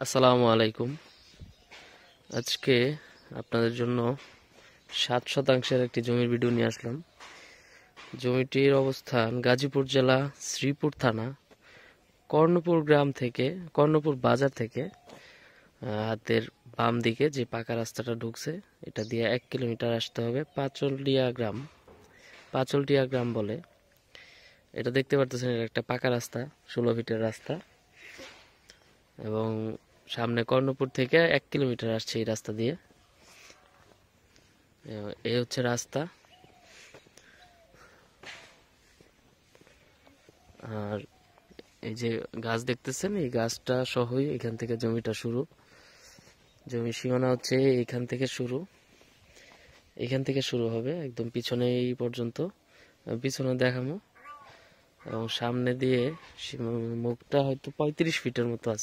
আসসালামু আলাইকুম। আজকে আপনাদের জন্য 7 শতাংশের একটি জমির ভিডিও নিয়ে আসলাম। জমিটির অবস্থান গাজীপুর জেলা শ্রীপুর থানা কর্ণপুর গ্রাম থেকে, কর্ণপুর বাজার থেকে হাতের বাম দিকে যে পাকা রাস্তাটা ঢুকছে এটা দিয়ে 1 কিলোমিটার আসতে হবে। পাচলটিয়া গ্রাম বলে। এটা দেখতে পারতেছেন, এটা একটা পাকা রাস্তা, 16 ফিটের রাস্তা, এবং সামনে কর্ণপুর থেকে 1 কিলোমিটার আসছে এই রাস্তা দিয়ে। এই হচ্ছে রাস্তা। আর এই যে গাছ দেখতেছেন, এই গাছটা সহই এখান থেকে জমিটা শুরু। জমির সীমানা হচ্ছে এখান থেকে শুরু, এখান থেকে শুরু হবে একদম পিছনে এই পর্যন্ত। পিছনে দেখামো, এবং সামনে দিয়ে মুখটা হয়তো 35 ফিটের মতো আছে।